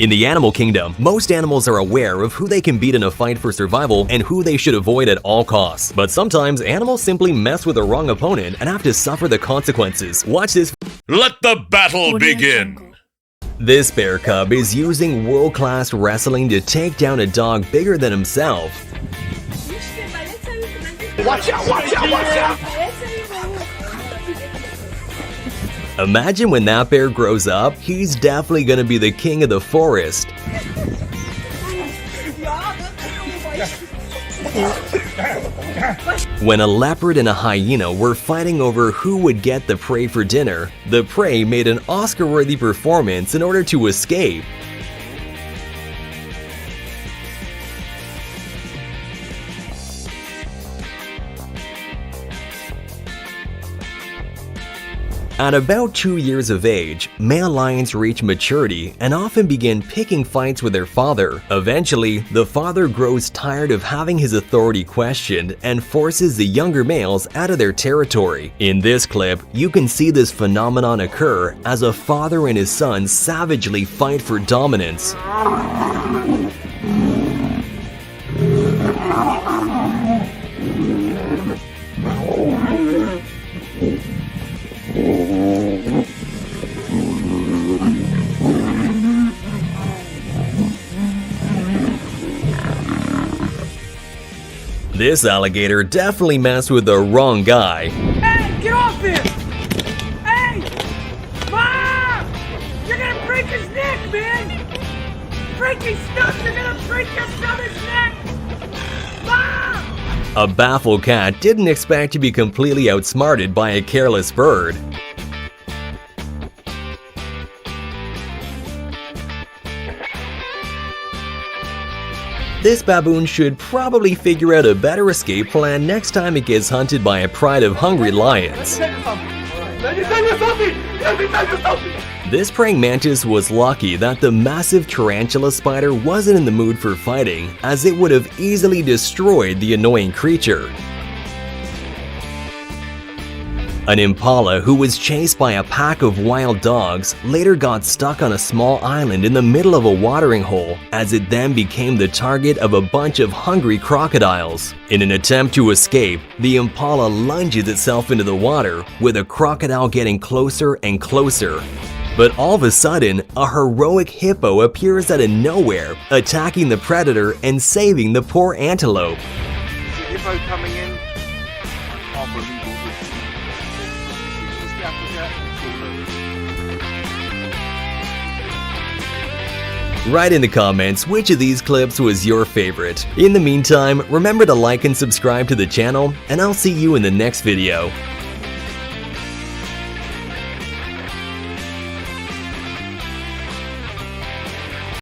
In the animal kingdom, most animals are aware of who they can beat in a fight for survival and who they should avoid at all costs. But sometimes animals simply mess with the wrong opponent and have to suffer the consequences. Watch this. Let the battle begin! This bear cub is using world-class wrestling to take down a dog bigger than himself. Watch out, watch out, watch out! Imagine when that bear grows up, he's definitely gonna be the king of the forest. When a leopard and a hyena were fighting over who would get the prey for dinner, the prey made an Oscar-worthy performance in order to escape. At about 2 years of age, male lions reach maturity and often begin picking fights with their father. Eventually, the father grows tired of having his authority questioned and forces the younger males out of their territory. In this clip, you can see this phenomenon occur as a father and his son savagely fight for dominance. This alligator definitely messed with the wrong guy. Hey, get off him! Hey! Mom! You're gonna break his neck, man! Breaking stuff, you're gonna break your brother's neck! Mom! A baffled cat didn't expect to be completely outsmarted by a careless bird. This baboon should probably figure out a better escape plan next time it gets hunted by a pride of hungry lions. This praying mantis was lucky that the massive tarantula spider wasn't in the mood for fighting, as it would have easily destroyed the annoying creature. An impala who was chased by a pack of wild dogs later got stuck on a small island in the middle of a watering hole, as it then became the target of a bunch of hungry crocodiles. In an attempt to escape, the impala lunges itself into the water, with a crocodile getting closer and closer. But all of a sudden, a heroic hippo appears out of nowhere, attacking the predator and saving the poor antelope. Hippo coming in. Unbelievable. Write in the comments which of these clips was your favorite. In the meantime, remember to like and subscribe to the channel, and I'll see you in the next video.